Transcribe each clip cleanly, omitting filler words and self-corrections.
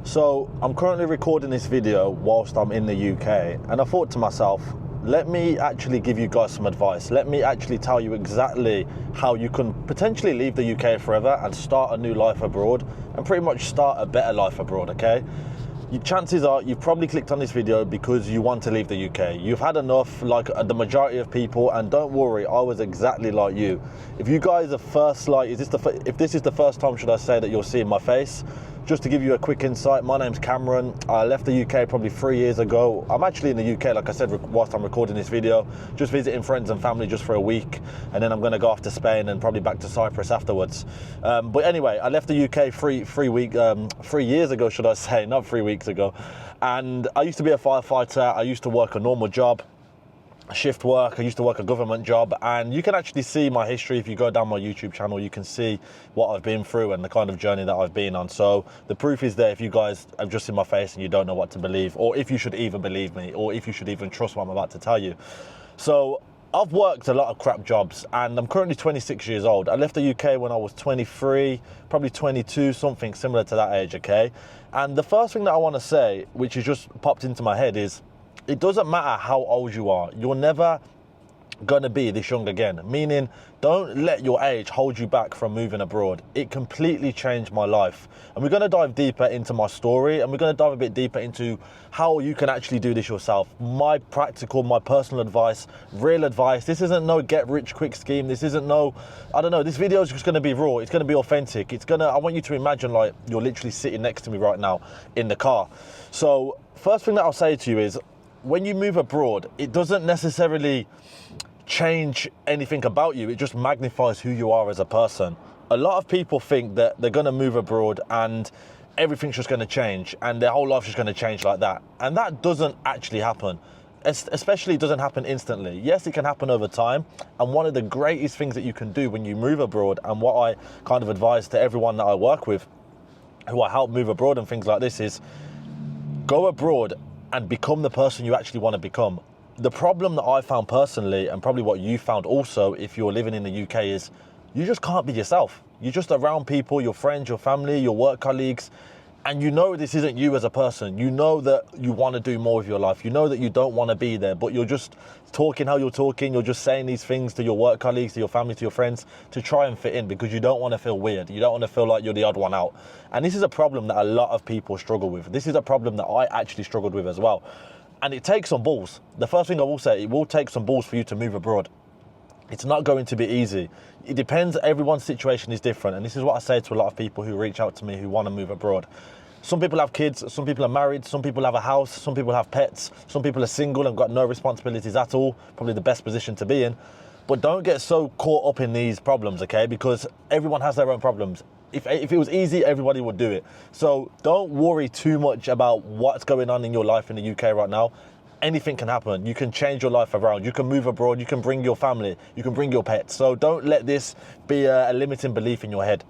So I'm currently recording this video whilst I'm in the UK, and I thought to myself, let me actually give you guys some advice. Let me actually tell you exactly how you can potentially leave the UK forever and start a new life abroad, and pretty much start a better life abroad, okay? Chances are you've probably clicked on this video because you want to leave the UK. You've had enough, like the majority of people, and don't worry, I was exactly like you. If you guys are first, like, if this is the first time, should I say, that you're seeing my face, just to give you a quick insight, my name's Cameron. I left the UK probably 3 years ago. I'm actually in the UK, like I said, whilst I'm recording this video, just visiting friends and family just for a week, and then I'm going to go off to Spain and probably back to Cyprus afterwards. But anyway, I left the UK 3 years ago, should I say, not 3 weeks ago. And I used to be a firefighter. I used to work a normal job, shift work. I used to work a government job, and you can actually see my history. If you go down my YouTube channel, you can see what I've been through and the kind of journey that I've been on. So the proof is there if you guys have just seen my face and you don't know what to believe, or if you should even believe me, or if you should even trust what I'm about to tell you. So I've worked a lot of crap jobs, and I'm currently 26 years old. I left the UK when I was 23, probably 22, something similar to that age, okay? And the first thing that I want to say, which has just popped into my head, is it doesn't matter how old you are. You're never going to be this young again. Meaning, don't let your age hold you back from moving abroad. It completely changed my life. And we're going to dive deeper into my story, and we're going to dive a bit deeper into how you can actually do this yourself. My practical, my personal advice, real advice. This isn't no get rich quick scheme. This isn't no, I don't know, this video is just going to be raw. It's going to be authentic. I want you to imagine like you're literally sitting next to me right now in the car. So first thing that I'll say to you is, when you move abroad, it doesn't necessarily change anything about you. It just magnifies who you are as a person. A lot of people think that they're going to move abroad and everything's just going to change and their whole life's just going to change like that. And that doesn't actually happen. Especially it doesn't happen instantly. Yes, it can happen over time. And one of the greatest things that you can do when you move abroad, and what I kind of advise to everyone that I work with, who I help move abroad and things like this, is go abroad and become the person you actually want to become. The problem that I found personally, and probably what you found also if you're living in the UK, is you just can't be yourself. You're just around people, your friends, your family, your work colleagues, and you know this isn't you as a person. You know that you want to do more with your life. You know that you don't want to be there, but you're just talking how you're talking. You're just saying these things to your work colleagues, to your family, to your friends, to try and fit in, because you don't want to feel weird. You don't want to feel like you're the odd one out. And this is a problem that a lot of people struggle with. This is a problem that I actually struggled with as well. And it takes some balls. The first thing I will say, it will take some balls for you to move abroad. It's not going to be easy. It depends. Everyone's situation is different. And this is what I say to a lot of people who reach out to me who want to move abroad. Some people have kids, some people are married, some people have a house, some people have pets, some people are single and got no responsibilities at all, probably the best position to be in. But don't get so caught up in these problems, okay? Because everyone has their own problems. If it was easy, everybody would do it. So don't worry too much about what's going on in your life in the UK right now. Anything can happen. You can change your life around. You can move abroad. You can bring your family. You can bring your pets. So don't let this be a limiting belief in your head.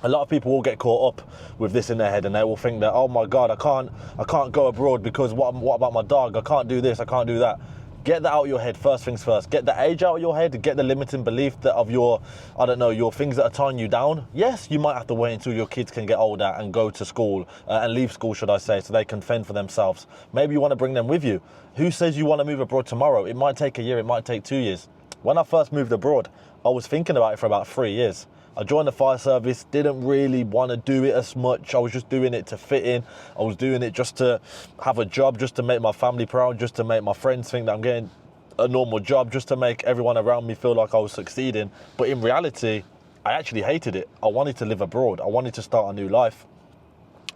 A lot of people will get caught up with this in their head, and they will think that, oh my God, I can't go abroad because what about my dog? I can't do this, I can't do that. Get that out of your head first things first. Get the age out of your head. Get the limiting belief that of your, I don't know, your things that are tying you down. Yes, you might have to wait until your kids can get older and go to school and leave school, should I say, so they can fend for themselves. Maybe you want to bring them with you. Who says you want to move abroad tomorrow? It might take a year, it might take 2 years. When I first moved abroad, I was thinking about it for about 3 years. I joined the fire service, didn't really want to do it as much. I was just doing it to fit in. I was doing it just to have a job, just to make my family proud, just to make my friends think that I'm getting a normal job, just to make everyone around me feel like I was succeeding. But in reality, I actually hated it. I wanted to live abroad. I wanted to start a new life.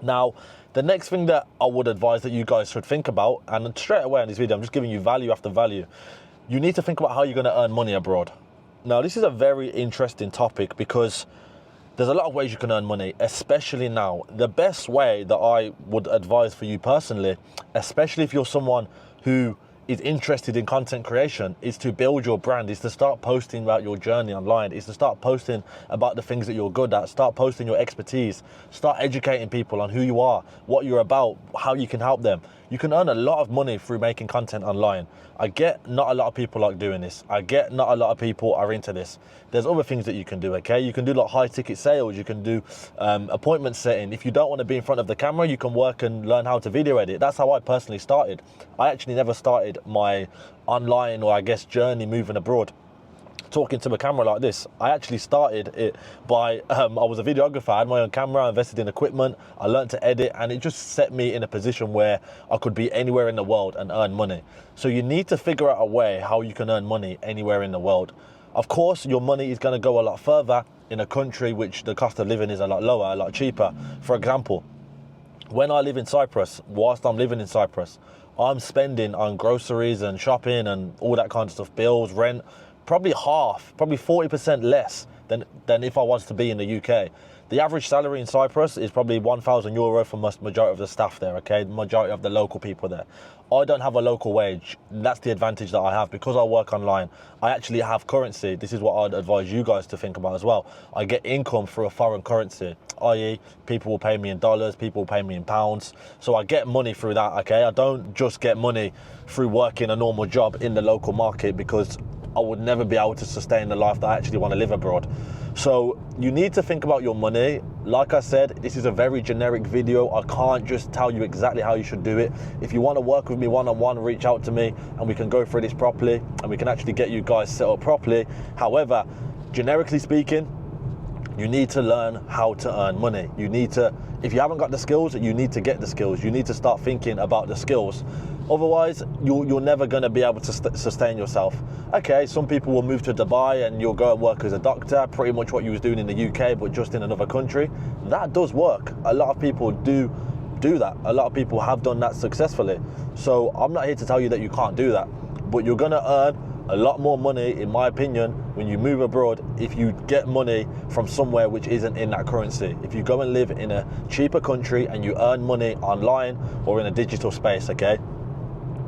Now, the next thing that I would advise that you guys should think about, and straight away in this video, I'm just giving you value after value. You need to think about how you're going to earn money abroad. Now, this is a very interesting topic because there's a lot of ways you can earn money, especially now. The best way that I would advise for you personally, especially if you're someone who is interested in content creation, is to build your brand, is to start posting about your journey online, is to start posting about the things that you're good at, start posting your expertise, start educating people on who you are, what you're about, how you can help them. You can earn a lot of money through making content online. I get not a lot of people like doing this. I get not a lot of people are into this. There's other things that you can do, okay? You can do like high ticket sales. You can do appointment setting. If you don't want to be in front of the camera, you can work and learn how to video edit. That's how I personally started. I actually never started my online, or I guess, journey moving abroad talking to a camera like this. I actually started it by, I was a videographer, I had my own camera, I invested in equipment, I learned to edit, and it just set me in a position where I could be anywhere in the world and earn money. So you need to figure out a way how you can earn money anywhere in the world. Of course, your money is going to go a lot further in a country which the cost of living is a lot lower, a lot cheaper. For example, when I live in Cyprus, whilst I'm living in Cyprus, I'm spending on groceries and shopping and all that kind of stuff, bills, rent, probably half, probably 40% less than if I was to be in the UK. The average salary in Cyprus is probably €1,000 for most majority of the staff there, okay? The majority of the local people there. I don't have a local wage. That's the advantage that I have. Because I work online, I actually have currency. This is what I'd advise you guys to think about as well. I get income through a foreign currency, i.e. people will pay me in dollars, people will pay me in pounds. So I get money through that, okay? I don't just get money through working a normal job in the local market, because I would never be able to sustain the life that I actually want to live abroad. So you need to think about your money. Like I said, this is a very generic video. I can't just tell you exactly how you should do it. If you want to work with me one-on-one, reach out to me and we can go through this properly and we can actually get you guys set up properly. However, generically speaking, you need to learn how to earn money. You need to, if you haven't got the skills, you need to get the skills. You need to start thinking about the skills. Otherwise, you're never going to be able to sustain yourself. Okay, some people will move to Dubai and you'll go and work as a doctor, pretty much what you was doing in the UK, but just in another country. That does work. A lot of people do that. A lot of people have done that successfully. So I'm not here to tell you that you can't do that, but you're going to earn a lot more money, in my opinion, when you move abroad if you get money from somewhere which isn't in that currency. If you go and live in a cheaper country and you earn money online or in a digital space, okay?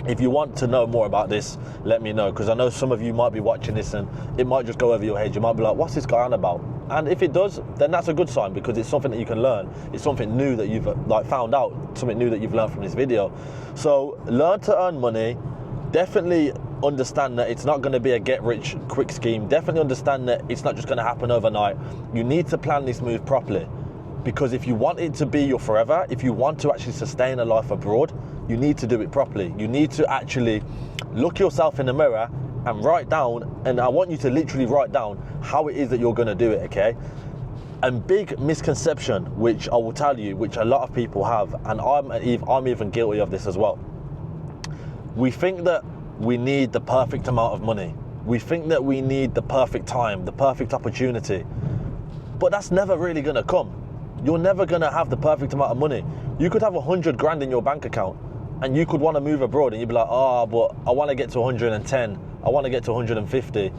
If you want to know more about this, let me know, because I know some of you might be watching this and it might just go over your head. You might be like, what's this guy on about? And if it does, then that's a good sign, because it's something that you can learn. It's something new that you've found out, something new that you've learned from this video. So learn to earn money. Definitely understand that it's not going to be a get-rich-quick scheme. Definitely understand that it's not just going to happen overnight. You need to plan this move properly, because if you want it to be your forever, if you want to actually sustain a life abroad, you need to do it properly. You need to actually look yourself in the mirror and write down, and I want you to literally write down how it is that you're going to do it, okay? And big misconception, which I will tell you, which a lot of people have, and I'm even guilty of this as well. We think that we need the perfect amount of money. We think that we need the perfect time, the perfect opportunity, but that's never really going to come. You're never going to have the perfect amount of money. You could have 100 grand in your bank account and you could want to move abroad and you'd be like, oh, but I want to get to 110. I want to get to 150.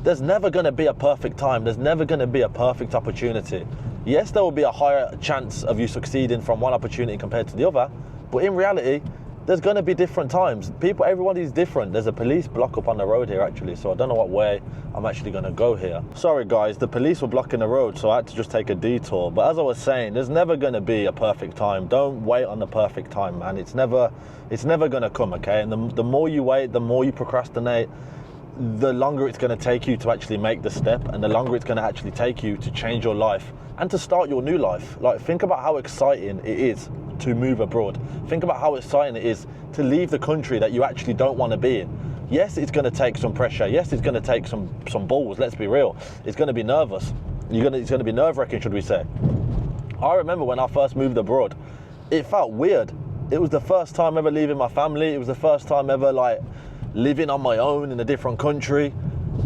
There's never going to be a perfect time. There's never going to be a perfect opportunity. Yes, there will be a higher chance of you succeeding from one opportunity compared to the other, but in reality, there's going to be different times. Everybody's different. There's a police block up on the road here actually, so I don't know what way I'm actually going to go here. Sorry guys, the police were blocking the road, so I had to just take a detour. But as I was saying, there's never going to be a perfect time. Don't wait on the perfect time, man. It's never going to come, okay? And the more you wait, the more you procrastinate, the longer it's going to take you to actually make the step, and the longer it's going to actually take you to change your life and to start your new life. Like, think about how exciting it is to move abroad. Think about how exciting it is to leave the country that you actually don't want to be in. Yes, it's going to take some pressure. Yes, it's going to take some balls. Let's be real. It's going to be nervous. It's going to be nerve-wracking, should we say. I remember when I first moved abroad, it felt weird. It was the first time ever leaving my family. It was the first time ever living on my own in a different country.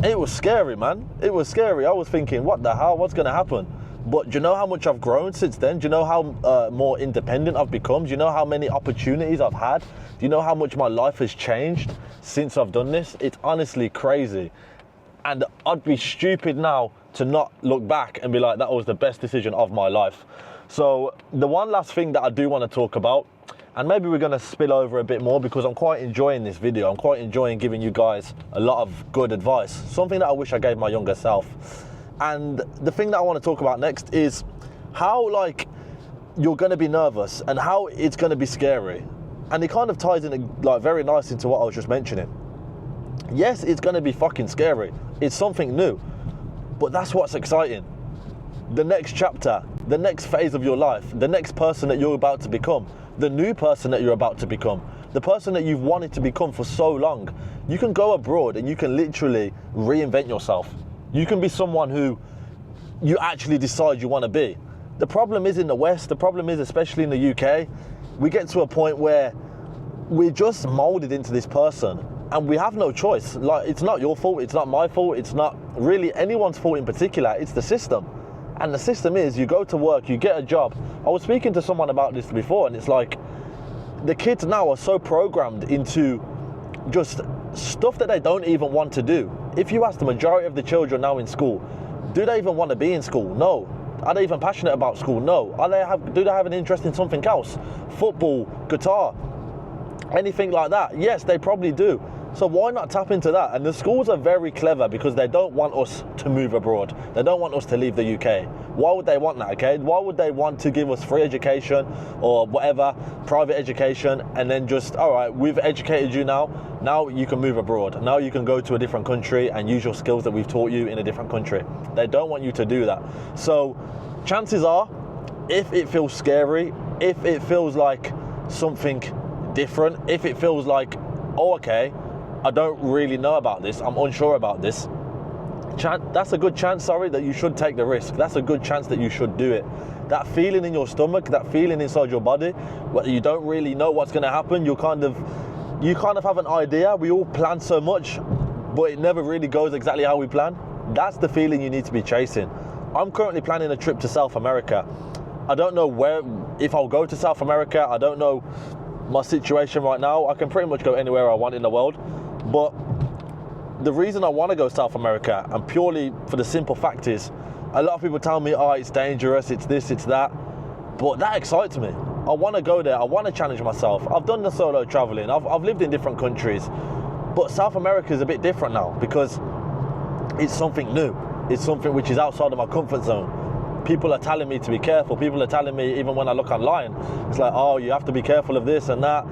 It was scary, man. It was scary. I was thinking, what the hell? What's going to happen? But do you know how much I've grown since then? Do you know how more independent I've become? Do you know how many opportunities I've had? Do you know how much my life has changed since I've done this? It's honestly crazy. And I'd be stupid now to not look back and be like, that was the best decision of my life. So the one last thing that I do want to talk about, and maybe we're going to spill over a bit more because I'm quite enjoying this video. I'm quite enjoying giving you guys a lot of good advice. Something that I wish I gave my younger self. And the thing that I want to talk about next is how you're going to be nervous and how it's going to be scary. And it kind of ties in like very nicely into what I was just mentioning. Yes, it's going to be fucking scary. It's something new, but that's what's exciting. The next chapter, the next phase of your life, the next person that you're about to become, the new person that you're about to become, the person that you've wanted to become for so long. You can go abroad and you can literally reinvent yourself. You can be someone who you actually decide you want to be. The problem is in the West, the problem is especially in the UK, we get to a point where we're just molded into this person and we have no choice. Like, it's not your fault, it's not my fault, it's not really anyone's fault in particular, it's the system. And the system is, you go to work, you get a job. I was speaking to someone about this before, and it's like, the kids now are so programmed into just stuff that they don't even want to do. If you ask the majority of the children now in school, do they even want to be in school? No. Are they even passionate about school? No. Do they have an interest in something else? Football, guitar, anything like that? Yes, they probably do. So why not tap into that? And the schools are very clever because they don't want us to move abroad. They don't want us to leave the UK. Why would they want that, okay? Why would they want to give us free education or whatever, private education, and then just, all right, we've educated you now you can move abroad. Now you can go to a different country and use your skills that we've taught you in a different country. They don't want you to do that. So chances are, if it feels scary, if it feels like something different, if it feels like, oh, okay, I don't really know about this, I'm unsure about this, that's a good chance, that you should take the risk. That's a good chance that you should do it. That feeling in your stomach, that feeling inside your body, where you don't really know what's going to happen, you kind of have an idea. We all plan so much, but it never really goes exactly how we plan. That's the feeling you need to be chasing. I'm currently planning a trip to South America. I don't know if I'll go to South America. I don't know my situation right now. I can pretty much go anywhere I want in the world. But the reason I want to go South America, and purely for the simple fact is, a lot of people tell me, oh, it's dangerous, it's this, it's that. But that excites me. I want to go there. I want to challenge myself. I've done the solo traveling. I've lived in different countries. But South America is a bit different now because it's something new. It's something which is outside of my comfort zone. People are telling me to be careful. People are telling me, even when I look online, it's like, oh, you have to be careful of this and that.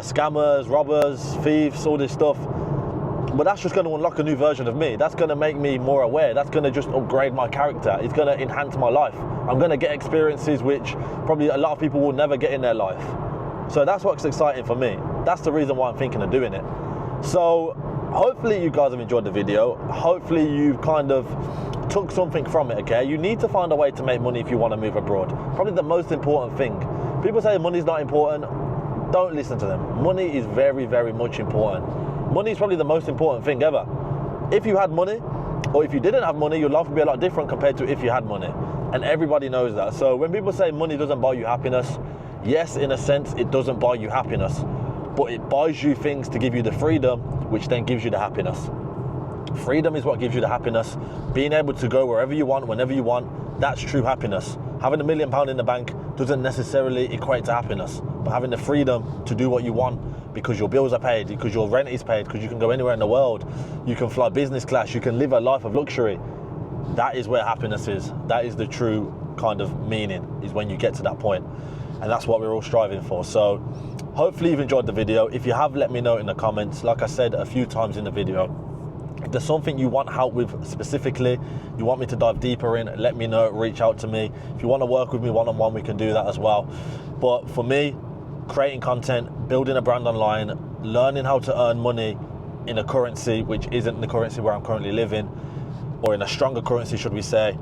Scammers, robbers, thieves, all this stuff. But that's just going to unlock a new version of me. That's going to make me more aware. That's going to just upgrade my character. It's going to enhance my life. I'm going to get experiences which probably a lot of people will never get in their life. So that's what's exciting for me. That's the reason why I'm thinking of doing it. So hopefully you guys have enjoyed the video. Hopefully you kind of took something from it, okay? You need to find a way to make money if you want to move abroad. Probably the most important thing. People say money's not important. Don't listen to them. Money is very, very much important. Money is probably the most important thing ever. If you had money, or if you didn't have money, your life would be a lot different compared to if you had money. And everybody knows that. So when people say money doesn't buy you happiness, yes, in a sense, it doesn't buy you happiness. But it buys you things to give you the freedom, which then gives you the happiness. Freedom is what gives you the happiness. Being able to go wherever you want, whenever you want, that's true happiness. Having £1 million in the bank doesn't necessarily equate to happiness. But having the freedom to do what you want, because your bills are paid, because your rent is paid, because you can go anywhere in the world, you can fly business class, you can live a life of luxury. That is where happiness is. That is the true kind of meaning, is when you get to that point. And that's what we're all striving for. So hopefully you've enjoyed the video. If you have, let me know in the comments. Like I said a few times in the video, if there's something you want help with specifically, you want me to dive deeper in, let me know, reach out to me. If you want to work with me one-on-one, we can do that as well. But for me, creating content, building a brand online, learning how to earn money in a currency which isn't the currency where I'm currently living, or in a stronger currency, should we say,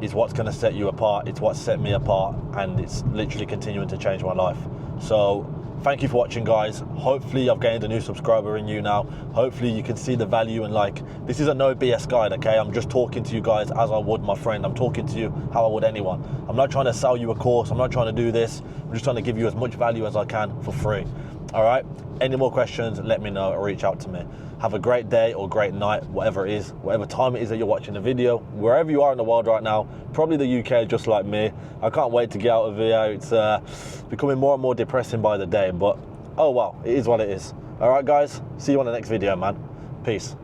is what's going to set you apart. It's what set me apart, and it's literally continuing to change my life. So thank you for watching, guys. Hopefully I've gained a new subscriber in you now. Hopefully you can see the value, and like, this is a no BS guide, okay? I'm just talking to you guys as I would my friend. I'm talking to you how I would anyone. I'm not trying to sell you a course. I'm not trying to do this. I'm just trying to give you as much value as I can for free. All right? Any more questions, let me know or reach out to me. Have a great day or great night, whatever it is, whatever time it is that you're watching the video, wherever you are in the world right now, probably the UK just like me. I can't wait to get out of here. It's becoming more and more depressing by the day, but oh well, it is what it is. All right, guys, see you on the next video, man. Peace.